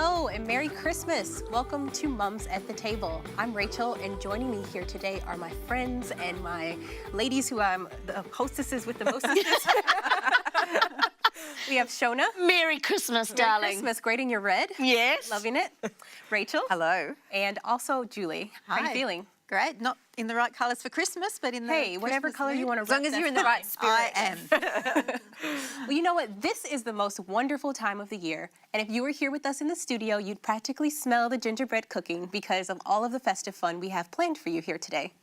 Hello and Merry Christmas. Welcome to Mums at the Table. I'm Rachel, and joining me here today are my friends and my ladies who I'm the hostesses with the mostesses. We have Shona. Merry Christmas, darling. Merry Christmas. Great in your red. Yes. Loving it. Rachel. Hello. And also Julie. How are you feeling? Great. Not in the right colours for Christmas, but in the whatever colour you want to. As long as you're in the right spirit. I am. Well, you know what? This is the most wonderful time of the year. And if you were here with us in the studio, you'd practically smell the gingerbread cooking because of all of the festive fun we have planned for you here today.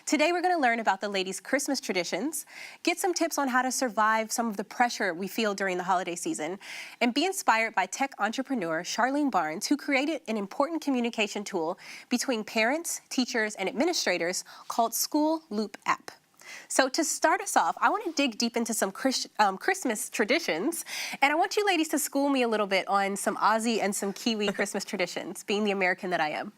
Today, we're going to learn about the ladies' Christmas traditions, get some tips on how to survive some of the pressure we feel during the holiday season, and be inspired by tech entrepreneur Sharlene Barnes, who created an important communication tool between parents, teachers, and administrators called School Loop App. So to start us off, I want to dig deep into some Christmas traditions, and I want you ladies to school me a little bit on some Aussie and some Kiwi Christmas traditions, being the American that I am.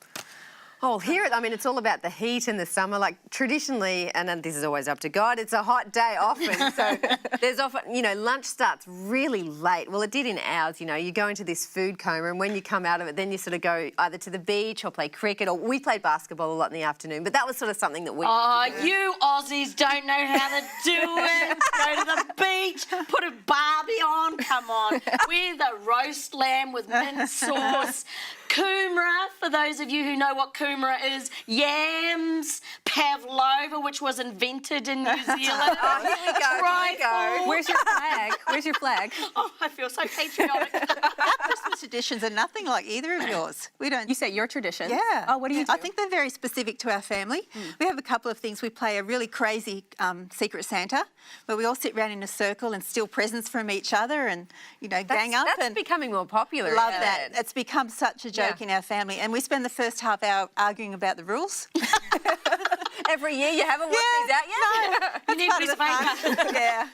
Oh, here, I mean, it's all about the heat in the summer. Like, traditionally, and this is always up to God, it's a hot day often. So there's often, lunch starts really late. Well, it did in ours, you go into this food coma, and when you come out of it, then you sort of go either to the beach or play cricket, or we played basketball a lot in the afternoon. But that was sort of something that we... Oh, you Aussies don't know how to do it. Go to the beach, put a barbie on, come on. With a roast lamb with mint sauce, kumara, for those of you who know what kumara is, yams, pavlova, which was invented in New Zealand. Oh, here we go. Where's your flag? Where's your flag? Oh, I feel so patriotic. Christmas traditions are nothing like either of yours. We don't. You say your traditions? Yeah. Oh, what do you do? I think they're very specific to our family. We have a couple of things. We play a really crazy Secret Santa, where we all sit around in a circle and steal presents from each other, and gang up. That's and becoming more popular. love isn't that. it? It's become such a joke in our family, and we spend the first half hour arguing about the rules. Every year you haven't worked these out yet? You need a piece of paper.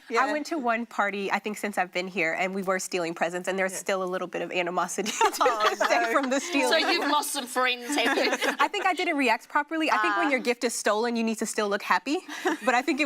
Yeah. I went to one party, I think, since I've been here, and we were stealing presents, and there's still a little bit of animosity to this day from the stealing. So you've lost some friends, have you? I think I didn't react properly. I think when your gift is stolen, you need to still look happy. But I think it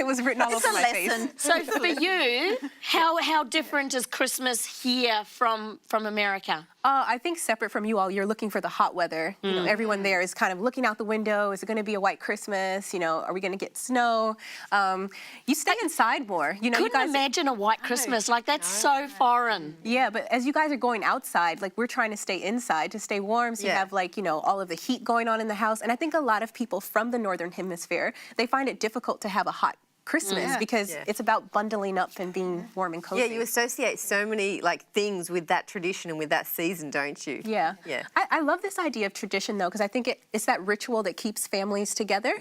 was written all over my face. So for you, how different is Christmas here from America? I think separate from you all, you're looking for the hot weather. Everyone there is kind of looking out the window. Is it going to be a white Christmas? Are we going to get snow? You stay inside more. Couldn't you guys imagine a white Christmas. Like, that's so foreign. Yeah, but as you guys are going outside, like, we're trying to stay inside to stay warm. So you have, like, all of the heat going on in the house. And I think a lot of people from the Northern Hemisphere, they find it difficult to have a hot Christmas because it's about bundling up and being warm and cozy. Yeah, you associate so many things with that tradition and with that season, don't you? Yeah. I love this idea of tradition though, because I think it's that ritual that keeps families together.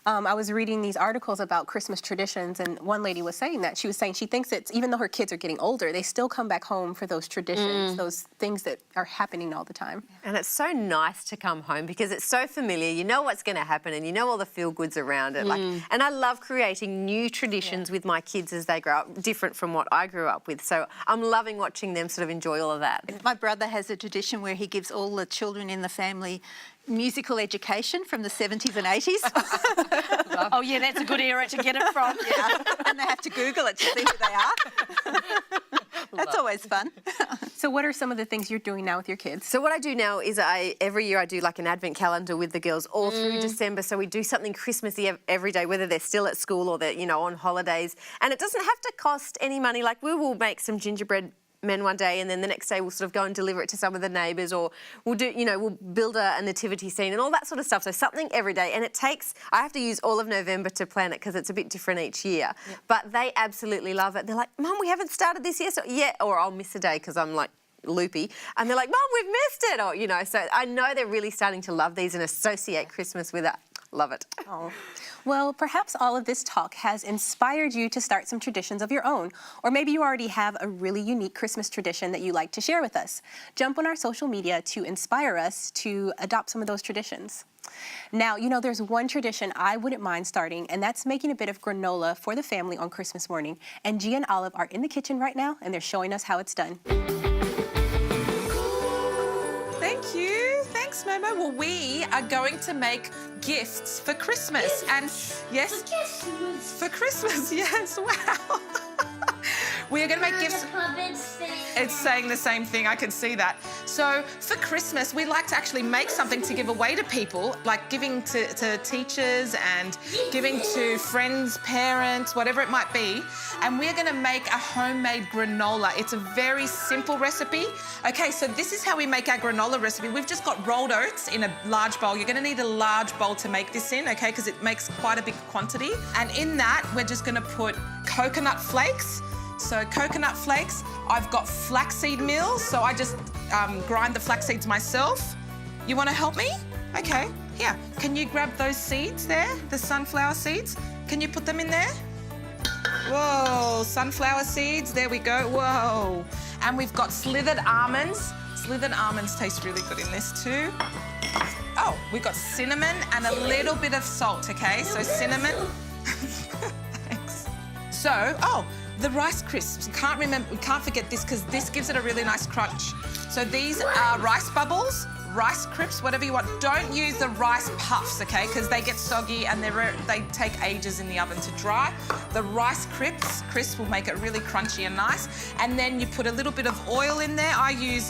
I was reading these articles about Christmas traditions, and one lady was saying that she thinks it's, even though her kids are getting older, they still come back home for those traditions, those things that are happening all the time. And it's so nice to come home because it's so familiar. You know what's going to happen, and you know all the feel-goods around it. And I love creating new traditions with my kids as they grow up, different from what I grew up with. So I'm loving watching them sort of enjoy all of that. My brother has a tradition where he gives all the children in the family musical education from the 70s and 80s. Oh, yeah, that's a good era to get it from. And they have to Google it to see who they are. That's always fun. So what are some of the things you're doing now with your kids? So what I do now is every year I do like an advent calendar with the girls all through December. So we do something Christmassy every day, whether they're still at school or they're, on holidays. And it doesn't have to cost any money. Like, we will make some gingerbread men one day, and then the next day we'll sort of go and deliver it to some of the neighbours, or we'll do, we'll build a nativity scene and all that sort of stuff. So something every day, and I have to use all of November to plan it because it's a bit different each year. But they absolutely love it. They're like, Mum, we haven't started this year, so or I'll miss a day because I'm like loopy, and they're like, Mum, we've missed it, or so I know they're really starting to love these and associate Christmas with it. Love it. Oh. Well, perhaps all of this talk has inspired you to start some traditions of your own, or maybe you already have a really unique Christmas tradition that you'd like to share with us. Jump on our social media to inspire us to adopt some of those traditions. Now, there's one tradition I wouldn't mind starting, and that's making a bit of granola for the family on Christmas morning. And Gia and Olive are in the kitchen right now, and they're showing us how it's done. Thank you. Thanks, Momo. Well, we are going to make gifts for Christmas. And yes, for Christmas, yes, wow. We are going to make gifts. It's saying the same thing. I can see that. So for Christmas, we like to actually make something to give away to people, like giving to teachers and giving to friends, parents, whatever it might be. And we're going to make a homemade granola. It's a very simple recipe. Okay, so this is how we make our granola recipe. We've just got rolled oats in a large bowl. You're going to need a large bowl to make this in, okay, because it makes quite a big quantity. And in that, we're just going to put coconut flakes. So coconut flakes, I've got flaxseed meal, so I just grind the flax seeds myself. You want to help me? Okay, here. Can you grab those seeds there, the sunflower seeds? Can you put them in there? Whoa, sunflower seeds, there we go, whoa. And we've got slithered almonds. Slithered almonds taste really good in this too. Oh, we've got cinnamon and a little bit of salt, okay? So cinnamon. Thanks. So, the rice crisps. We can't forget this because this gives it a really nice crunch. So these are rice bubbles, rice crisps, whatever you want. Don't use the rice puffs, okay? Because they get soggy and they take ages in the oven to dry. The rice crisps will make it really crunchy and nice. And then you put a little bit of oil in there. I use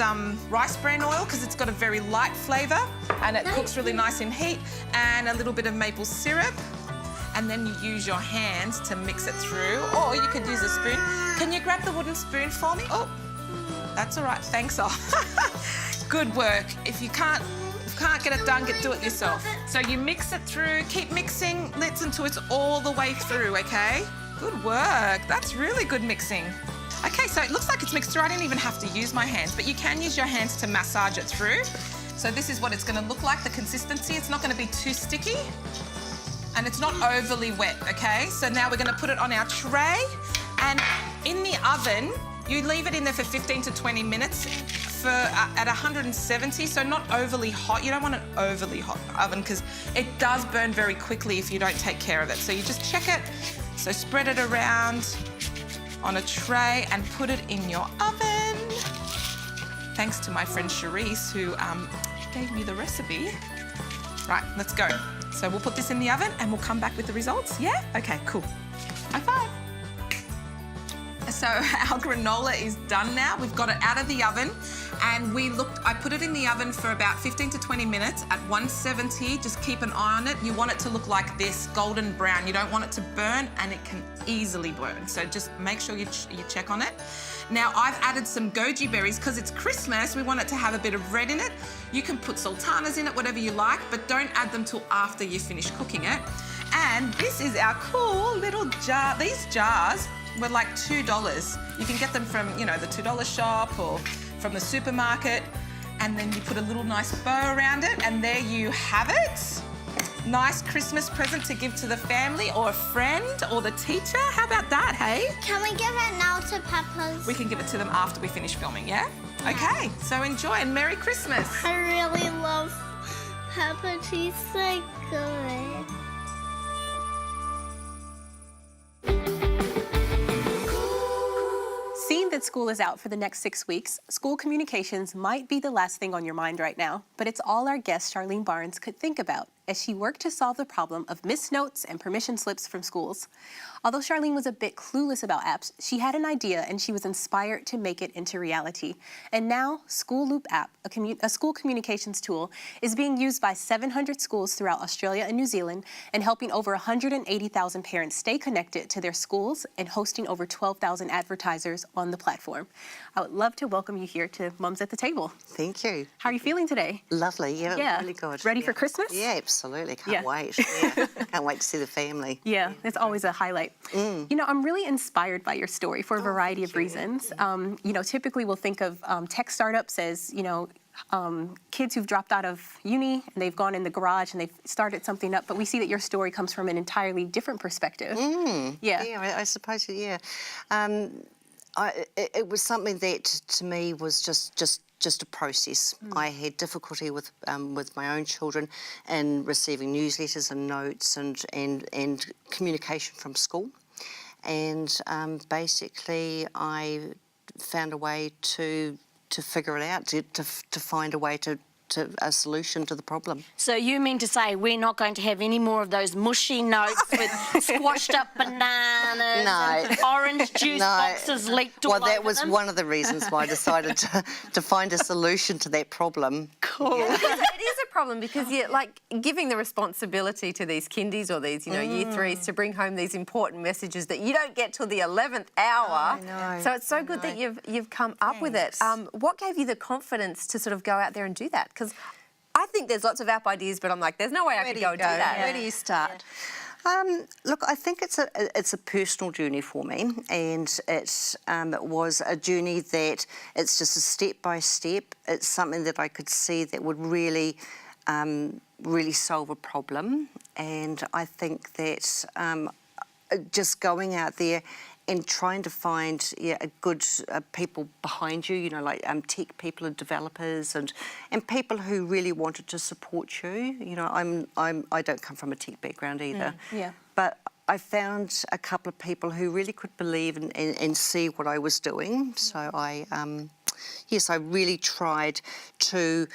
rice bran oil because it's got a very light flavour and it cooks really nice in heat. And a little bit of maple syrup. And then you use your hands to mix it through, or you could use a spoon. Can you grab the wooden spoon for me? Oh, that's all right, thanks. Good work. If you can't get it done, do it yourself. So you mix it through, keep mixing, until it's all the way through, okay? Good work, that's really good mixing. Okay, so it looks like it's mixed through. I didn't even have to use my hands, but you can use your hands to massage it through. So this is what it's gonna look like, the consistency. It's not gonna be too sticky. And it's not overly wet, okay? So now we're gonna put it on our tray, and in the oven, you leave it in there for 15 to 20 minutes at 170, so not overly hot. You don't want an overly hot oven because it does burn very quickly if you don't take care of it. So you just check it. So spread it around on a tray and put it in your oven. Thanks to my friend Charisse who gave me the recipe. Right, let's go. So we'll put this in the oven and we'll come back with the results, yeah? Okay, cool. High five. So our granola is done now. We've got it out of the oven and I put it in the oven for about 15 to 20 minutes at 170. Just keep an eye on it. You want it to look like this, golden brown. You don't want it to burn, and it can easily burn. So just make sure you check on it. Now I've added some goji berries because it's Christmas. We want it to have a bit of red in it. You can put sultanas in it, whatever you like, but don't add them till after you finish cooking it. And this is our cool little jar. These jars were like $2. You can get them from, the $2 shop or from the supermarket. And then you put a little nice bow around it, and there you have it. Nice Christmas present to give to the family or a friend or the teacher. How about that, hey? Can we give it now to Papa's? We can give it to them after we finish filming, yeah? Okay, so enjoy and Merry Christmas. I really love Papa. She's so good. Seeing that school is out for the next 6 weeks, school communications might be the last thing on your mind right now, but it's all our guest Sharlene Barnes could think about as she worked to solve the problem of missed notes and permission slips from schools. Although Sharlene was a bit clueless about apps, she had an idea and she was inspired to make it into reality. And now, School Loop app, a school communications tool, is being used by 700 schools throughout Australia and New Zealand and helping over 180,000 parents stay connected to their schools and hosting over 12,000 advertisers on the platform. I would love to welcome you here to Mums at the Table. Thank you. How are you feeling today? Lovely, yeah. Really good. Ready for Christmas? Yeah, absolutely. Can't wait. Yeah. Can't wait to see the family. Yeah, it's always a highlight. I'm really inspired by your story for a variety of reasons. Typically we'll think of tech startups as, kids who've dropped out of uni and they've gone in the garage and they've started something up, but we see that your story comes from an entirely different perspective. Yeah, I suppose, yeah. It was something that to me was just a process. I had difficulty with my own children and receiving newsletters and notes and communication from school. And basically I found a way to figure it out, to find a way to a solution to the problem. So you mean to say we're not going to have any more of those mushy notes with squashed up bananas and orange juice boxes leaked all over Well, that was them? one of the reasons why I decided to find a solution to that problem. Cool. It is a problem because you're like giving the responsibility to these kindies or these, year threes to bring home these important messages that you don't get till the 11th hour. I know. So it's so good that you've come up with it. What gave you the confidence to sort of go out there and do that? Because I think there's lots of app ideas, but I'm like, there's no way I could go and do that. Where do you start? Look, I think it's a personal journey for me, and it was a journey that it's just a step by step. It's something that I could see that would really solve a problem, and I think that just going out there and trying to find a good people behind you, like tech people and developers and people who really wanted to support you. I don't come from a tech background either. Yeah. But I found a couple of people who really could believe and see what I was doing. So I really tried to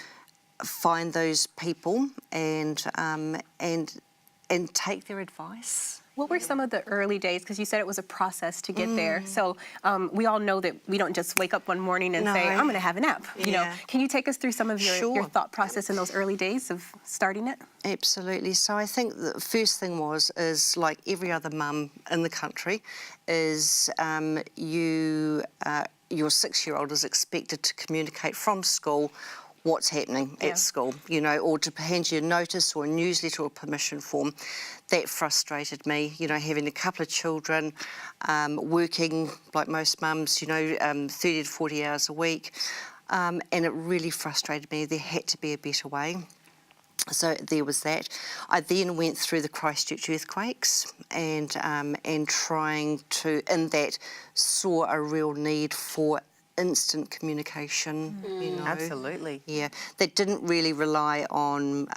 find those people and take their advice. What were some of the early days? Because you said it was a process to get there. So we all know that we don't just wake up one morning and say, I'm going to have an app. Can you take us through some of your thought process in those early days of starting it? Absolutely. So I think the first thing is like every other mum in the country, is your 6-year-old is expected to communicate from school what's happening at school, or to hand you a notice or a newsletter or permission form. That frustrated me, having a couple of children, working like most mums, 30 to 40 hours a week, and it really frustrated me. There had to be a better way. So there was that. I then went through the Christchurch earthquakes and trying to, in that, saw a real need for instant communication. Absolutely. Yeah, that didn't really rely on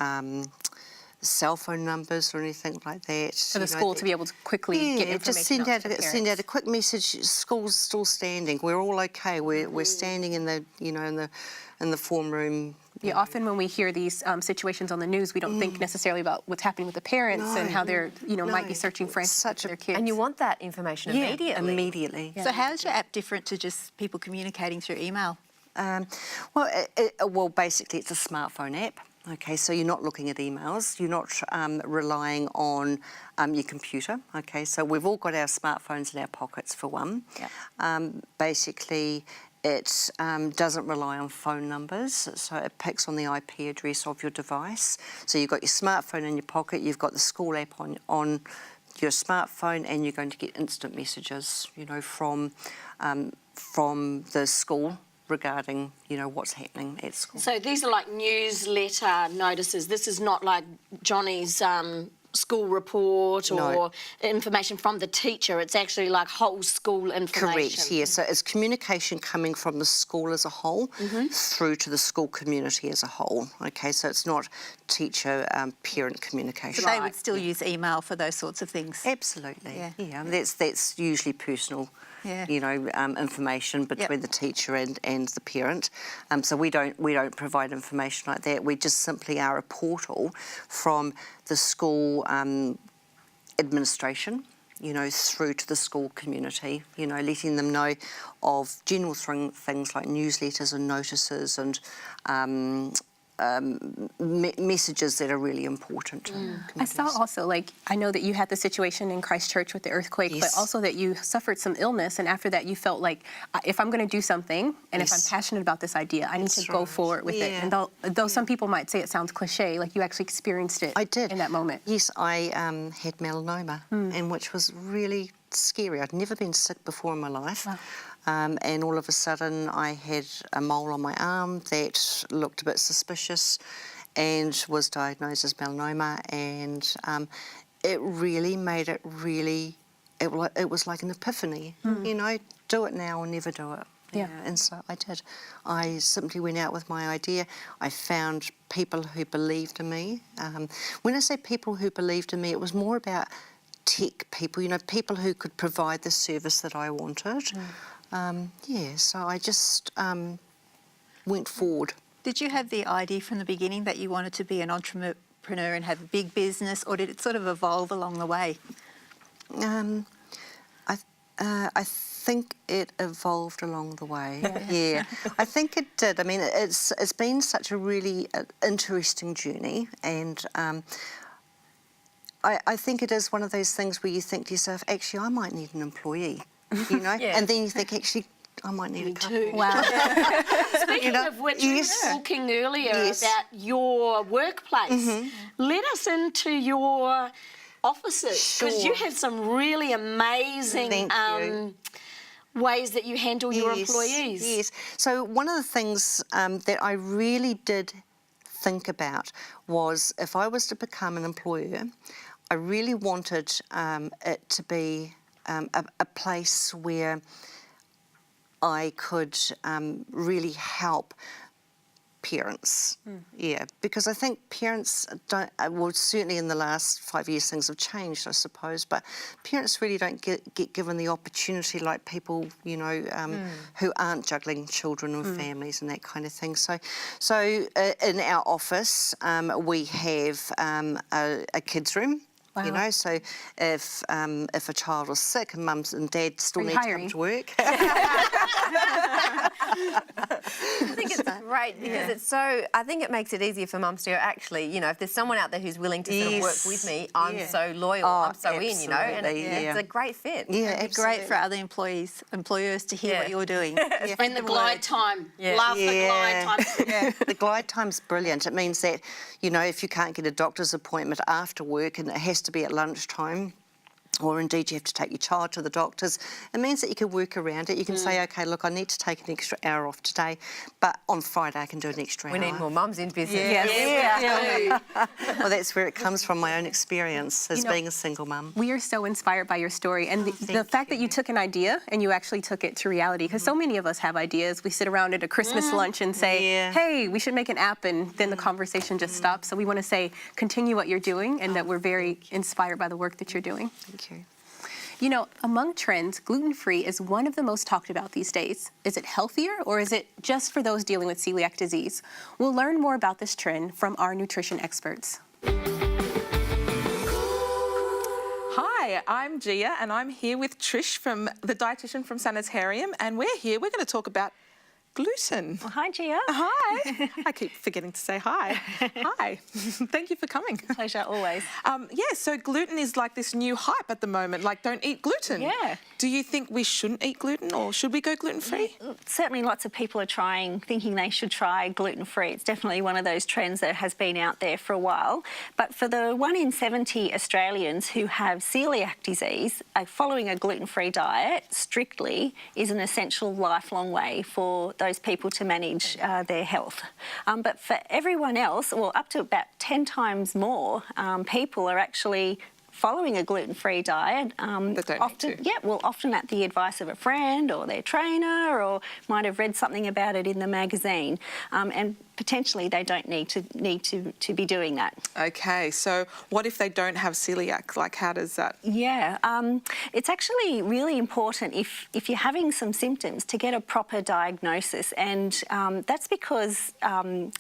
cell phone numbers or anything like that. For the school to be able to quickly get information just send out to the send out parents. a quick message. School's still standing. We're all okay. We're standing in the in the form room. Yeah, often when we hear these situations on the news, we don't think necessarily about what's happening with the parents and how they're, might be searching for answers for their kids. And you want that information immediately. Immediately. So how is your app different to just people communicating through email? Well, basically, it's a smartphone app. Okay, so you're not looking at emails. You're not relying on your computer. Okay, so we've all got our smartphones in our pockets for one. Yeah. Basically, it doesn't rely on phone numbers, so it picks on the IP address of your device. So you've got your smartphone in your pocket, you've got the school app on your smartphone, and you're going to get instant messages, from the school regarding, what's happening at school. So these are like newsletter notices. This is not like Johnny's school report or information from the teacher. It's actually like whole school information. Correct, yes. So it's communication coming from the school as a whole through to the school community as a whole. Okay, so it's not teacher-parent communication. So they would still use email for those sorts of things? Absolutely, yeah. That's usually personal. Information between the teacher and the parent. So we don't provide information like that. We just simply are a portal from the school administration, through to the school community, letting them know of general things like newsletters and notices and messages that are really important. I saw also, I know that you had the situation in Christchurch with the earthquake, but also that you suffered some illness, and after that you felt like, if I'm going to do something, and if I'm passionate about this idea, I need to go forward with it. And though some people might say it sounds cliche, you actually experienced it in that moment. Yes, I had melanoma, and which was really scary. I'd never been sick before in my life. Wow. And all of a sudden I had a mole on my arm that looked a bit suspicious and was diagnosed as melanoma, and it really made it it was like an epiphany, do it now or never do it. Yeah. And so I did. I simply went out with my idea. I found people who believed in me. When I say people who believed in me, it was more about tech people, people who could provide the service that I wanted. So I just went forward. Did you have the idea from the beginning that you wanted to be an entrepreneur and have a big business, or did it sort of evolve along the way? I think it evolved along the way. Yeah, I think it did. I mean, it's been such a really interesting journey, and I think it is one of those things where you think to yourself, actually, I might need an employee, you know, and then you think, actually, I might need a couple. Wow. Speaking of which, we were talking earlier about your workplace. Let us into your offices, because you have some really amazing ways that you handle your employees. Yes. So one of the things that I really did think about was, if I was to become an employer, I really wanted it to be a place where I could really help parents. Yeah, because I think parents don't, well, certainly in the last 5 years things have changed, I suppose, but parents really don't get given the opportunity like people, you know, who aren't juggling children and families and that kind of thing. So in our office, we have a kids' room. Wow. You know, so if a child was sick and mums and dad still need to come to work. I think it's great because it's so, I think it makes it easier for mums to go, actually, you know, if there's someone out there who's willing to sort of work with me, I'm so loyal, I'm so in, you know, and it's a great fit. Yeah, It'd be great for other employers to hear what you're doing. And the glide time. Love the glide time. The glide time's brilliant. It means that, you know, if you can't get a doctor's appointment after work and it has to be at lunchtime, or indeed you have to take your child to the doctors, it means that you can work around it. You can say, OK, look, I need to take an extra hour off today, but on Friday I can do an extra hour. We need more mums in business. Well, that's where it comes from, my own experience as being a single mum. We are so inspired by your story and the fact that you took an idea and you actually took it to reality, because so many of us have ideas. We sit around at a Christmas lunch and say, hey, we should make an app, and then the conversation just stops. So we want to say, continue what you're doing, and that we're very inspired by the work that you're doing. Thank you. You know, among trends, gluten-free is one of the most talked about these days. Is it healthier, or is it just for those dealing with celiac disease? We'll learn more about this trend from our nutrition experts. Hi, I'm Gia, and I'm here with Trish, from the dietitian from Sanitarium, and we're going to talk about gluten. Well, hi, Gia. Hi. I keep forgetting to say hi. Hi. Thank you for coming. Pleasure, always. So gluten is like this new hype at the moment, like don't eat gluten. Yeah. Do you think we shouldn't eat gluten, or should we go gluten-free? Certainly lots of people are thinking they should try gluten-free. It's definitely one of those trends that has been out there for a while. But for the 1 in 70 Australians who have celiac disease, following a gluten-free diet strictly is an essential lifelong way for those people to manage their health. But for everyone else, well, up to about 10 times more people are actually following a gluten-free diet, often at the advice of a friend or their trainer, or might have read something about it in the magazine, and potentially they don't need to be doing that. Okay, so what if they don't have celiac? Like, how does that? Yeah, it's actually really important if you're having some symptoms to get a proper diagnosis, and that's because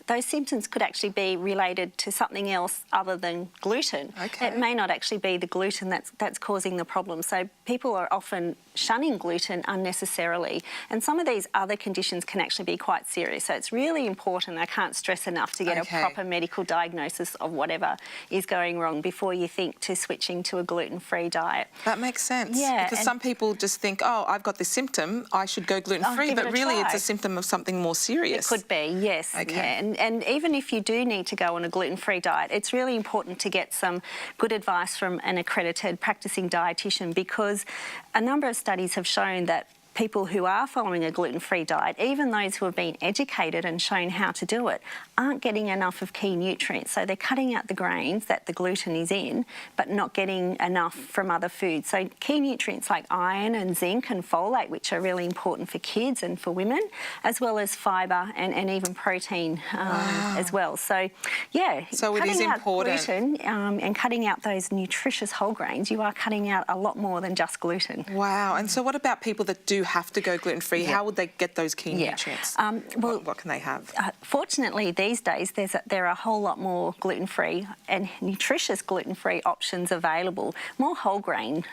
those symptoms could actually be related to something else other than gluten. Okay. It may not actually be the gluten that's causing the problem. So people are often shunning gluten unnecessarily, and some of these other conditions can actually be quite serious. So it's really important, I can't stress enough, to get a proper medical diagnosis of whatever is going wrong before you think to switching to a gluten-free diet. That makes sense. Yeah, because some people just think, oh, I've got this symptom, I should go gluten-free, but really it's a symptom of something more serious. It could be, yes. Okay. Yeah. And even if you do need to go on a gluten-free diet, it's really important to get some good advice from an accredited practicing dietitian, because a number of studies have shown that people who are following a gluten-free diet, even those who have been educated and shown how to do it, aren't getting enough of key nutrients. So they're cutting out the grains that the gluten is in, but not getting enough from other foods. So key nutrients like iron and zinc and folate, which are really important for kids and for women, as well as fibre and even protein as well. So, yeah, so it is important. Gluten and cutting out those nutritious whole grains, you are cutting out a lot more than just gluten. Wow. And so what about people that do have to go gluten-free, how would they get those key nutrients? Well, what can they have? Fortunately, these days there are a whole lot more gluten-free and nutritious gluten-free options available. More whole grain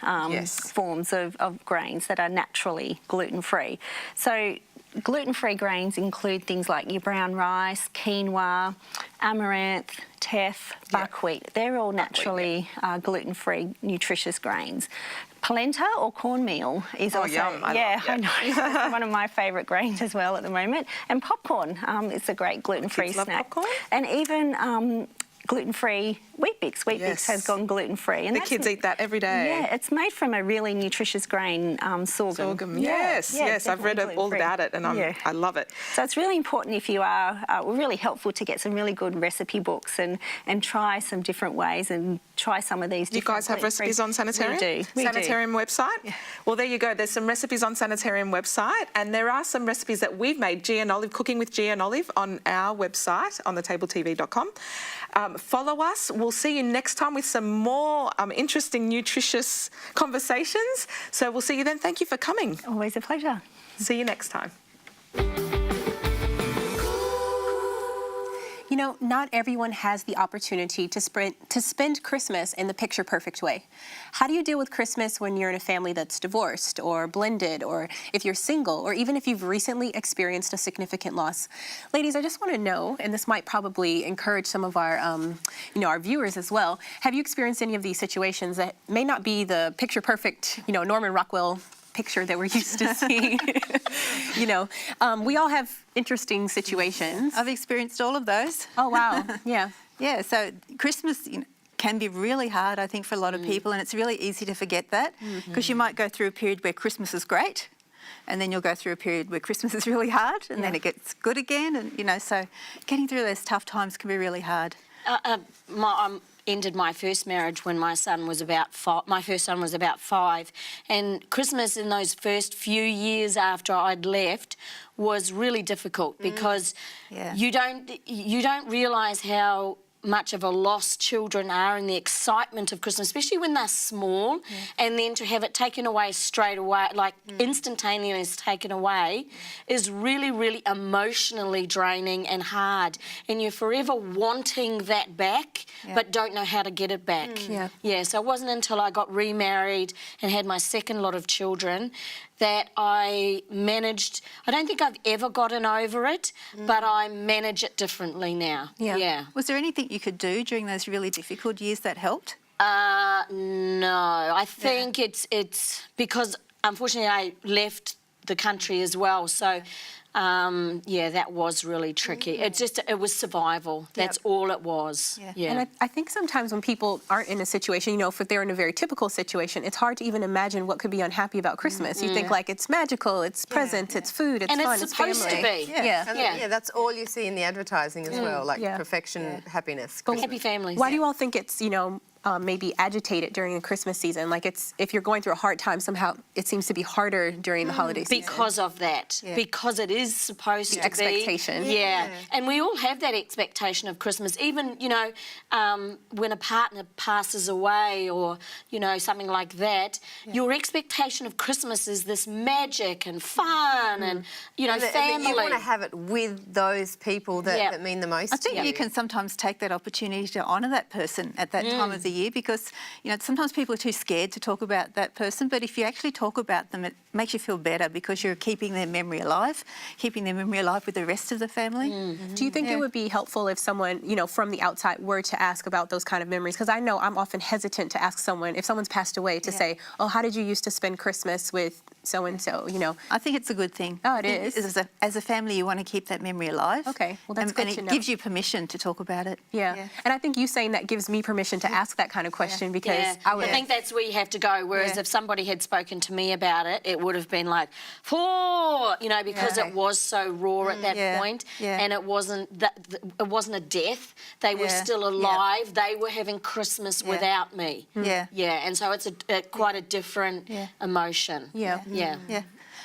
forms of grains that are naturally gluten-free. So gluten-free grains include things like your brown rice, quinoa, amaranth, teff, buckwheat. They're all naturally gluten-free, nutritious grains. Polenta or cornmeal is also, yum. I know, it's one of my favourite grains as well at the moment. And popcorn is a great gluten-free Kids love snack. popcorn? And even gluten-free Wheat Bix. Wheat Bix has gone gluten-free. The kids eat that every day. Yeah, it's made from a really nutritious grain, sorghum. Sorghum, yes, I've read all about it and I love it. So it's really important if you are, really helpful to get some really good recipe books and try some different ways and try some of these different. You guys have recipes on Sanitarium? We do. Sanitarium website? Yeah. Well, there you go. There's some recipes on Sanitarium website and there are some recipes that we've made, G and Olive, Cooking with G and Olive on our website on thetable.tv.com. Follow us. We'll see you next time with some more interesting, nutritious conversations. So we'll see you then. Thank you for coming. Always a pleasure. See you next time. You know, not everyone has the opportunity to spend Christmas in the picture-perfect way. How do you deal with Christmas when you're in a family that's divorced or blended, or if you're single, or even if you've recently experienced a significant loss? Ladies, I just want to know, and this might probably encourage some of our, our viewers as well. Have you experienced any of these situations that may not be the picture-perfect, Norman Rockwell picture that we're used to seeing? We all have interesting situations. I've experienced all of those. Oh, wow. Yeah. Yeah, so Christmas can be really hard, I think, for a lot of people, and it's really easy to forget that because you might go through a period where Christmas is great, and then you'll go through a period where Christmas is really hard, and then it gets good again, and, so getting through those tough times can be really hard. Ended my first marriage when my son was about 5. My first son was about 5, and Christmas in those first few years after I'd left was really difficult because you don't realise how much of a loss children are in the excitement of Christmas, especially when they're small, and then to have it taken away straight away, like instantaneous taken away, is really, really emotionally draining and hard. And you're forever wanting that back, but don't know how to get it back. So it wasn't until I got remarried and had my second lot of children that I managed. I don't think I've ever gotten over it, but I manage it differently now. Was there anything you could do during those really difficult years that helped? No. I think it's because, unfortunately, I left the country as well, so that was really tricky. It was survival. That's all it was. And I think sometimes when people aren't in a situation, if they're in a very typical situation, it's hard to even imagine what could be unhappy about Christmas. You think like it's magical, it's presents, it's food, it's fun, it's supposed to be. That's all you see in the advertising as well, like perfection, happiness. Happy families. Why do you all think it's, maybe agitated during the Christmas season? Like if you're going through a hard time, somehow it seems to be harder during the holiday season. Because of that. Because it is supposed to be. Expectation. And we all have that expectation of Christmas. Even, when a partner passes away or, something like that, your expectation of Christmas is this magic and fun and, family. You want to have it with those people that mean the most I think to you. you can sometimes take that opportunity to honour that person at that time of the year because, sometimes people are too scared to talk about that person, but if you actually talk about them, it makes you feel better because you're keeping their memory alive with the rest of the family. Do you think it would be helpful if someone, from the outside were to ask about those kind of memories? Because I know I'm often hesitant to ask someone, if someone's passed away, to say, oh, how did you used to spend Christmas with so-and-so, I think it's a good thing. Oh, it is? As a family, you want to keep that memory alive. Okay, well, that's good to know. And it gives you permission to talk about it. And I think you saying that gives me permission to ask that kind of question because I think that's where you have to go, whereas if somebody had spoken to me about it, it would have been like, because it was so raw at that point, and it wasn't a death. They were still alive. They were having Christmas without me. And so it's quite a different emotion.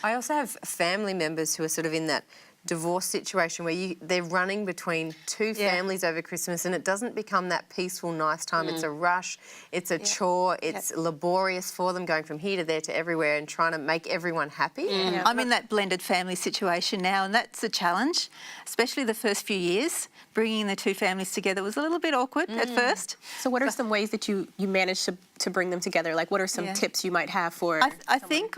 I also have family members who are sort of in that divorce situation where they're running between two families over Christmas, and it doesn't become that peaceful, nice time. It's a rush, it's a chore, it's laborious for them, going from here to there to everywhere and trying to make everyone happy. I'm in that blended family situation now, and that's a challenge, especially the first few years. Bringing the two families together was a little bit awkward at first. So what are some ways that you managed to bring them together? Like, what are some tips you might have for I think,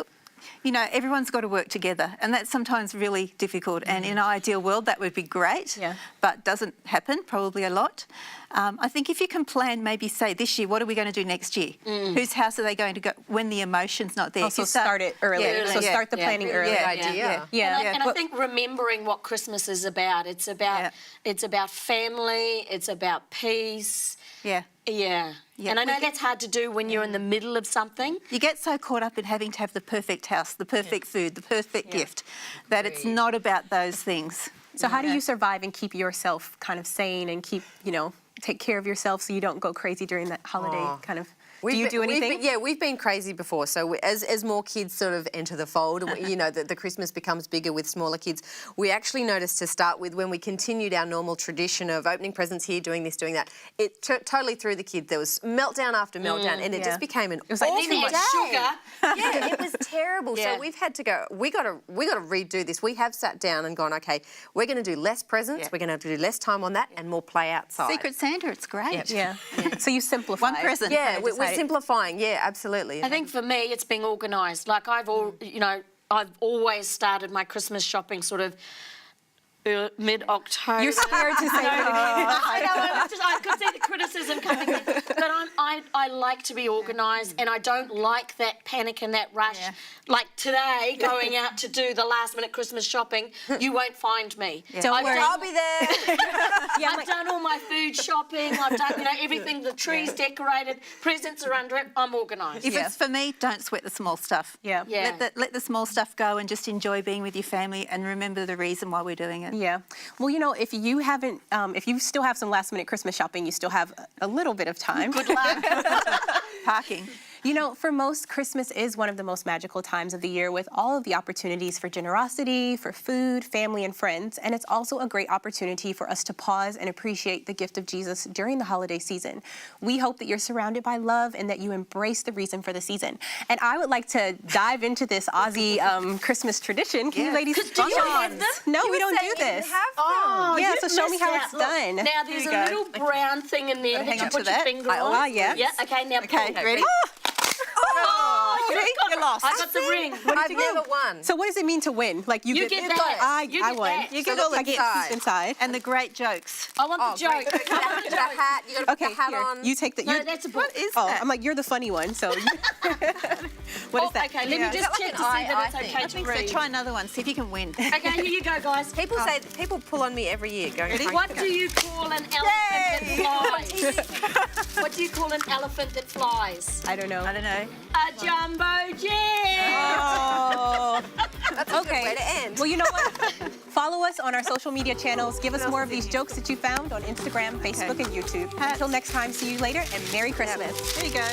you know, everyone's got to work together, and that's sometimes really difficult. And in an ideal world, that would be great, but doesn't happen probably a lot. I think if you can plan, maybe say this year, what are we going to do next year? Whose house are they going to go when the emotion's not there? also start it early? So start the planning early. Good idea. And I think remembering what Christmas is about. It's about family. It's about peace. Yeah. And I know that's hard to do when you're in the middle of something. You get so caught up in having to have the perfect house, the perfect food, the perfect gift, that it's not about those things. So how do you survive and keep yourself kind of sane and keep, you know, take care of yourself so you don't go crazy during that holiday kind of... Do you do anything? We've been crazy before. So as more kids sort of enter the fold, you know, the Christmas becomes bigger with smaller kids. We actually noticed to start with, when we continued our normal tradition of opening presents here, doing this, doing that, it totally threw the kids. There was meltdown after meltdown, and it just became an awful day. Yeah, it was terrible. So we've had to go. We got to redo this. We have sat down and gone, okay, we're going to do less presents. We're going to have to do less time on that and more play outside. Secret Santa, it's great. So you simplify. One present. Yeah, we're simplifying. Yeah, absolutely. I think for me, it's being organised. Like I've always started my Christmas shopping sort of mid-October. You're scared to say that. I know. I could see the criticism coming in, but I like to be organised, and I don't like that panic and that rush. Like today, going out to do the last-minute Christmas shopping, you won't find me. Don't worry, I'll be there. I've done all my food shopping. I've done, everything. The tree's decorated, presents are under it. I'm organised. If it's for me, don't sweat the small stuff. Let the small stuff go and just enjoy being with your family and remember the reason why we're doing it. Yeah. Well, you know, if you haven't, if you still have some last-minute Christmas shopping, you still have a little bit of time. Good luck. Parking. You know, for most, Christmas is one of the most magical times of the year, with all of the opportunities for generosity, for food, family, and friends. And it's also a great opportunity for us to pause and appreciate the gift of Jesus during the holiday season. We hope that you're surrounded by love and that you embrace the reason for the season. And I would like to dive into this Aussie Christmas tradition. Can you ladies Do you have them? No, we don't do this. Yeah, so show me how it's done. Now, there's a little brown thing in there that you put your finger on. Yeah. Yeah, okay, now Okay, pull. ready? You lost. I got the ring. I've never won. So what does it mean to win? Like you get that. I get won. that. You get all the gifts inside. and the great jokes. I want the joke. I want the The joke. hat. You got to put the hat here. on. You take the. No, that's a book. What is Oh, that? I'm like, you're the funny one, so. What is that? Okay, let me just check to see that it's okay to So read. try another one, see if you can win. Okay, here you go, guys. People pull on me every year. Going. What do you call an elephant that flies? What do you call an elephant that flies? I don't know. I don't know. A jumbo jet. Oh. That's a good way to end. Well, you know what? Follow us on our social media channels. Give us more of these jokes that you found on Instagram, Facebook, and YouTube. Until next time, see you later, and Merry Christmas. There you go.